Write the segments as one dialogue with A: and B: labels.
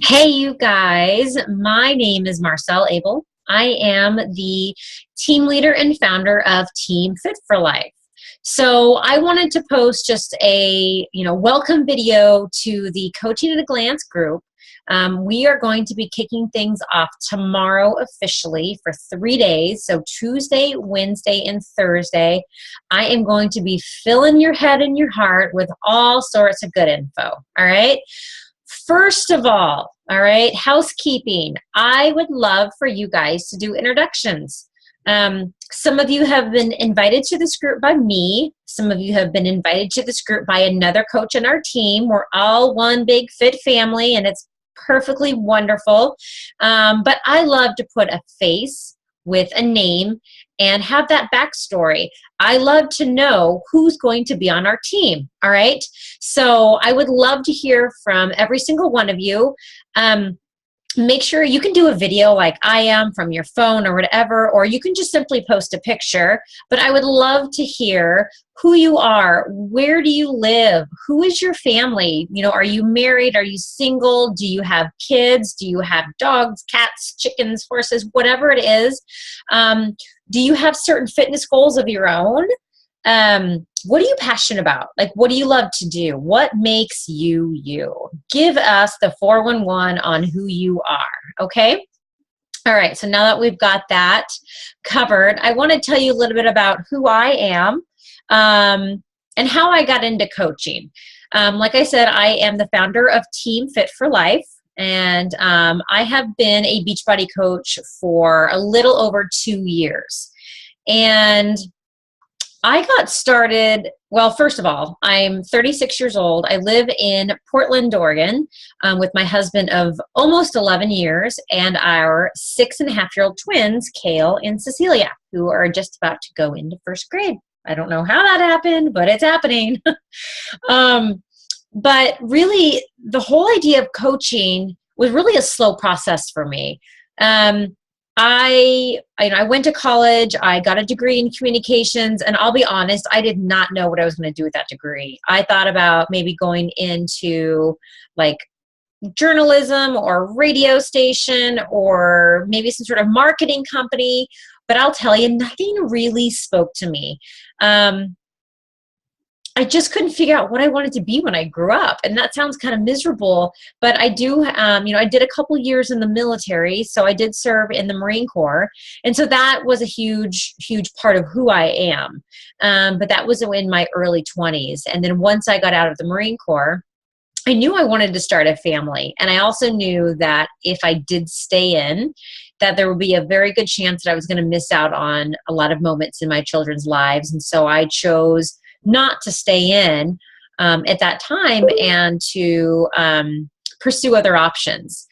A: Hey, you guys. My name is Marcel Abel. I am the team leader and founder of Team Fit for Life. So I wanted to post just a welcome video to the Coaching at a Glance group. We are going to be kicking things off tomorrow officially for 3 days. So Tuesday, Wednesday, and Thursday, I am going to be filling your head and your heart with all sorts of good info. All right. First of all right, housekeeping. I would love for you guys to do introductions. Some of you have been invited to this group by me. Some of you have been invited to this group by another coach in our team. We're all one big fit family, and it's perfectly wonderful. But I love to put a face with a name and have that backstory. I love to know who's going to be on our team, all right? So I would love to hear from every single one of you. Make sure you can do a video like I am from your phone or whatever, or you can just simply post a picture. But I would love to hear who you are. Where do you live? Who is your family? Are you married? Are you single? Do you have kids? Do you have dogs, cats, chickens, horses, whatever it is? Do you have certain fitness goals of your own? What are you passionate about? Like, what do you love to do? What makes you you? Give us the 411 on who you are, okay? All right, so now that we've got that covered, I want to tell you a little bit about who I am and how I got into coaching. Like I said, I am the founder of Team Fit for Life, and I have been a Beachbody coach for a little over 2 years. And I got started, well, first of all, I'm 36 years old. I live in Portland, Oregon, with my husband of almost 11 years and our 6.5-year-old twins, Kale and Cecilia, who are just about to go into first grade. I don't know how that happened, but it's happening. But really, the whole idea of coaching was really a slow process for me. I went to college, I got a degree in communications, and I'll be honest, I did not know what I was going to do with that degree. I thought about maybe going into like journalism or radio station or maybe some sort of marketing company, but I'll tell you, nothing really spoke to me. I just couldn't figure out what I wanted to be when I grew up. And that sounds kind of miserable, but I do, I did a couple years in the military. So I did serve in the Marine Corps. And so that was a huge, huge part of who I am. But that was in my early 20s. And then once I got out of the Marine Corps, I knew I wanted to start a family. And I also knew that if I did stay in, that there would be a very good chance that I was going to miss out on a lot of moments in my children's lives. And so I chose not to stay in at that time and to pursue other options.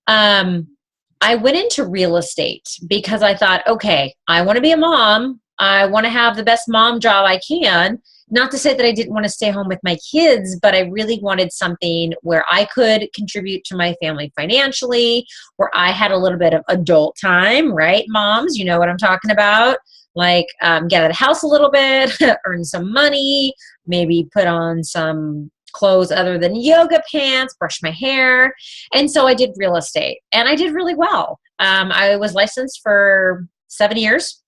A: I went into real estate because I thought, okay, I want to be a mom. I want to have the best mom job I can. Not to say that I didn't want to stay home with my kids, but I really wanted something where I could contribute to my family financially, where I had a little bit of adult time, right? Moms, you know what I'm talking about. Like get out of the house a little bit, earn some money, maybe put on some clothes other than yoga pants, brush my hair. And so I did real estate, and I did really well. I was licensed for 7 years.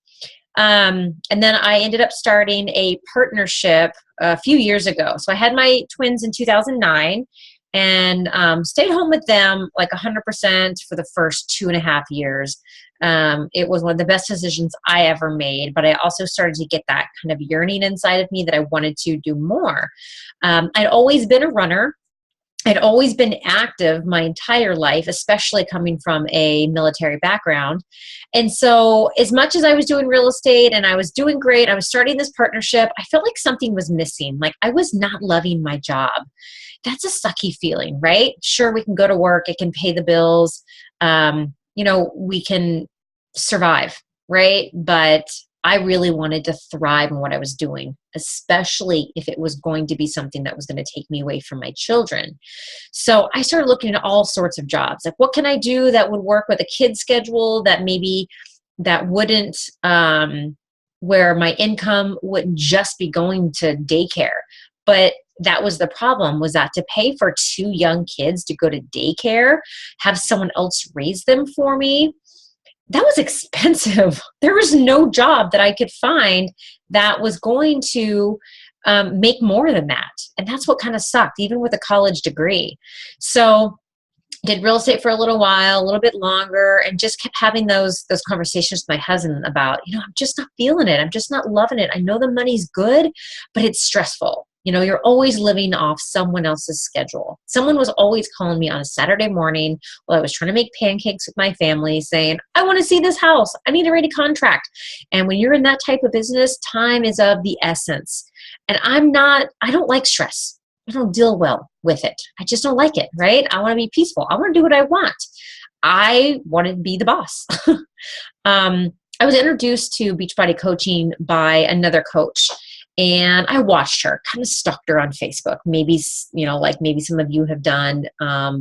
A: And then I ended up starting a partnership a few years ago. So I had my twins in 2009 and stayed home with them like 100% for the first 2.5 years. It was one of the best decisions I ever made, but I also started to get that kind of yearning inside of me that I wanted to do more. I'd always been a runner. I'd always been active my entire life, especially coming from a military background. And so as much as I was doing real estate and I was doing great, I was starting this partnership, I felt like something was missing. Like I was not loving my job. That's a sucky feeling, right? Sure, we can go to work. It can pay the bills. We can survive, right? But I really wanted to thrive in what I was doing, especially if it was going to be something that was going to take me away from my children. So I started looking at all sorts of jobs. Like, what can I do that would work with a kid's schedule that maybe that wouldn't, where my income wouldn't just be going to daycare, but that was the problem, was that to pay for 2 young kids to go to daycare, have someone else raise them for me, that was expensive. There was no job that I could find that was going to make more than that. And that's what kind of sucked, even with a college degree. So did real estate for a little while, a little bit longer, and just kept having those conversations with my husband about, I'm just not feeling it. I'm just not loving it. I know the money's good, but it's stressful. You're always living off someone else's schedule. Someone was always calling me on a Saturday morning while I was trying to make pancakes with my family saying, I want to see this house. I need to write a contract. And when you're in that type of business, time is of the essence. And I don't like stress. I don't deal well with it. I just don't like it, right? I want to be peaceful. I want to do what I want. I want to be the boss. I was introduced to Beachbody coaching by another coach, and I watched her, kind of stalked her on Facebook. Maybe, maybe some of you have done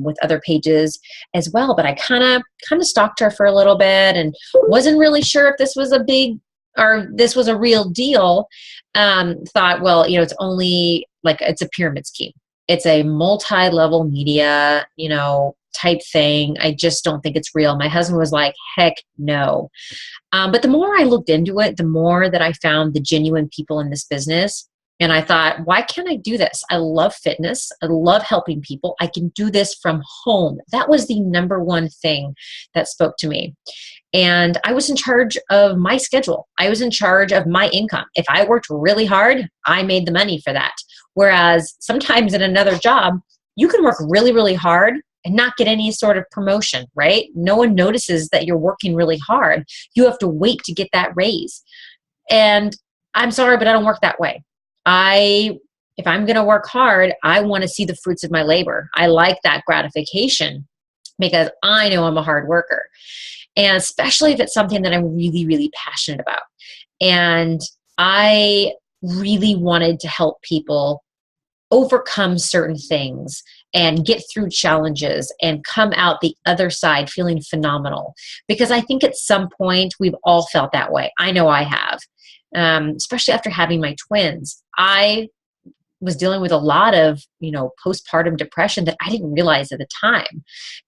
A: with other pages as well, but I kind of stalked her for a little bit and wasn't really sure if this was this was a real deal. Thought, well, it's only it's a pyramid scheme. It's a multi-level media, type thing. I just don't think it's real. My husband was like, heck no. But the more I looked into it, the more that I found the genuine people in this business. And I thought, why can't I do this? I love fitness. I love helping people. I can do this from home. That was the number one thing that spoke to me. And I was in charge of my schedule. I was in charge of my income. If I worked really hard, I made the money for that. Whereas sometimes in another job, you can work really, really hard and not get any sort of promotion, right? No one notices that you're working really hard. You have to wait to get that raise. And I'm sorry, but I don't work that way. If I'm going to work hard, I want to see the fruits of my labor. I like that gratification because I know I'm a hard worker. And especially if it's something that I'm really, really passionate about. And I really wanted to help people overcome certain things and get through challenges and come out the other side feeling phenomenal. Because I think at some point we've all felt that way. I know I have, especially after having my twins. I was dealing with a lot of, postpartum depression that I didn't realize at the time.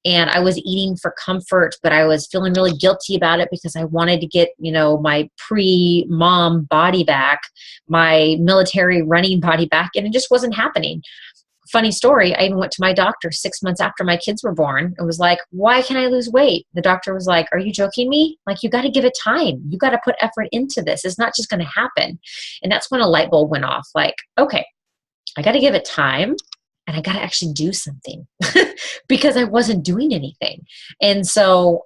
A: And I was eating for comfort, but I was feeling really guilty about it because I wanted to get, my pre-mom body back, my military running body back, and it just wasn't happening. Funny story, I even went to my doctor 6 months after my kids were born and was like, why can't I lose weight? The doctor was like, are you joking me? You got to give it time. You got to put effort into this. It's not just going to happen. And that's when a light bulb went off. Okay, I got to give it time and I got to actually do something because I wasn't doing anything. And so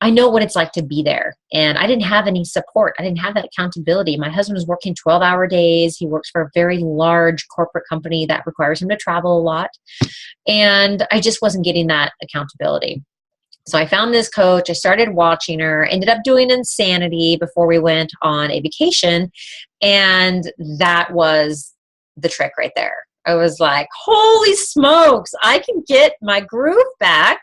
A: I know what it's like to be there. And I didn't have any support. I didn't have that accountability. My husband was working 12-hour days. He works for a very large corporate company that requires him to travel a lot. And I just wasn't getting that accountability. So I found this coach. I started watching her, ended up doing Insanity before we went on a vacation. And that was the trick right there. I was like, holy smokes, I can get my groove back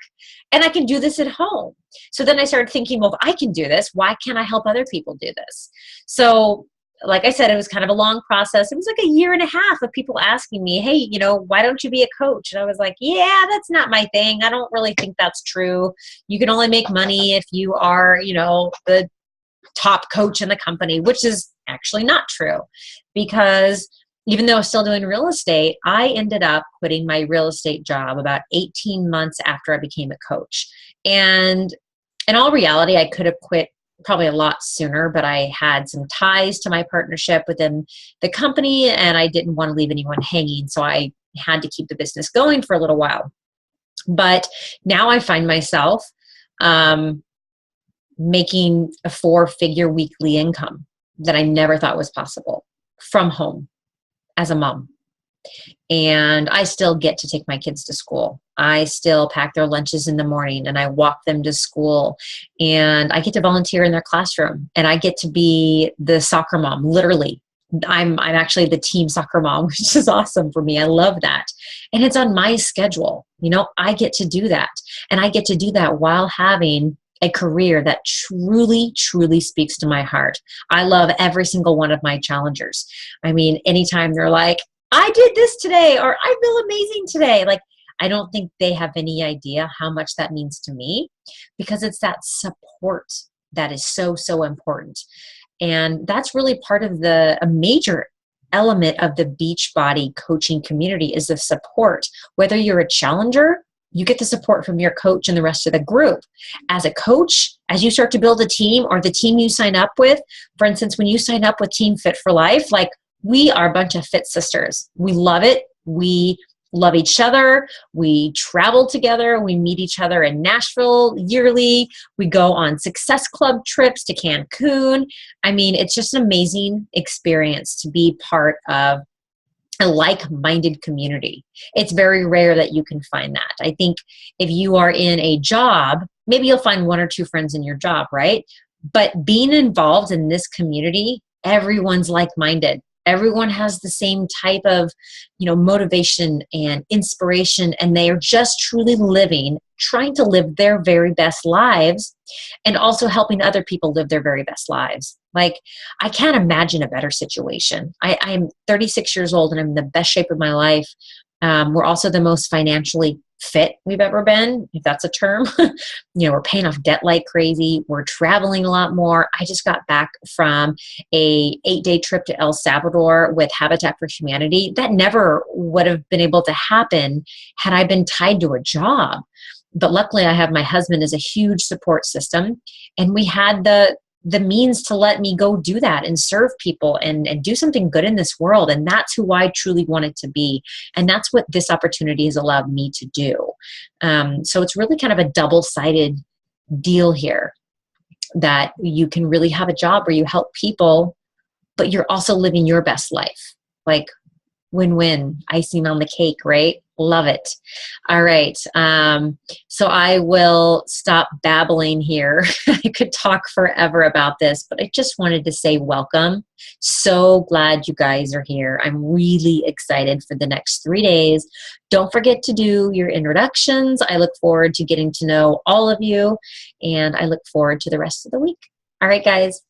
A: and I can do this at home. So then I started thinking, well, if I can do this, why can't I help other people do this? So like I said, it was kind of a long process. It was like a year and a half of people asking me, hey, why don't you be a coach? And I was like, yeah, that's not my thing. I don't really think that's true. You can only make money if you are, the top coach in the company, which is actually not true, because even though I was still doing real estate, I ended up quitting my real estate job about 18 months after I became a coach. And in all reality, I could have quit probably a lot sooner, but I had some ties to my partnership within the company and I didn't want to leave anyone hanging. So I had to keep the business going for a little while. But now I find myself making a 4-figure weekly income that I never thought was possible from home as a mom. And I still get to take my kids to school. I still pack their lunches in the morning and I walk them to school, and I get to volunteer in their classroom, and I get to be the soccer mom. Literally, I'm actually the team soccer mom, which is awesome for me. I love that. And it's on my schedule. I get to do that. And I get to do that while having a career that truly, truly speaks to my heart. I love every single one of my challengers. I mean, anytime they're like, I did this today, or I feel amazing today. Like, I don't think they have any idea how much that means to me, because it's that support that is so, so important. And that's really part of a major element of the Beachbody coaching community is the support. Whether you're a challenger, you get the support from your coach and the rest of the group. As a coach, as you start to build a team, or the team you sign up with, for instance, when you sign up with Team Fit for Life, like, we are a bunch of fit sisters. We love it. We love each other. We travel together. We meet each other in Nashville yearly. We go on Success Club trips to Cancun. I mean, it's just an amazing experience to be part of a like-minded community. It's very rare that you can find that. I think if you are in a job, maybe you'll find one or two friends in your job, right? But being involved in this community, everyone's like-minded. Everyone has the same type of, motivation and inspiration, and they are just truly trying to live their very best lives, and also helping other people live their very best lives. Like, I can't imagine a better situation. I'm 36 years old and I'm in the best shape of my life. We're also the most financially fit we've ever been, if that's a term. We're paying off debt like crazy. We're traveling a lot more. I just got back from a 8-day trip to El Salvador with Habitat for Humanity. That never would have been able to happen had I been tied to a job. But luckily, I have my husband as a huge support system, and we had the means to let me go do that and serve people and do something good in this world. And that's who I truly wanted to be. And that's what this opportunity has allowed me to do. So it's really kind of a double-sided deal here, that you can really have a job where you help people, but you're also living your best life. Like, win-win, icing on the cake, right? Love it. All right. So I will stop babbling here. I could talk forever about this, but I just wanted to say welcome. So glad you guys are here. I'm really excited for the next 3 days. Don't forget to do your introductions. I look forward to getting to know all of you, and I look forward to the rest of the week. All right, guys.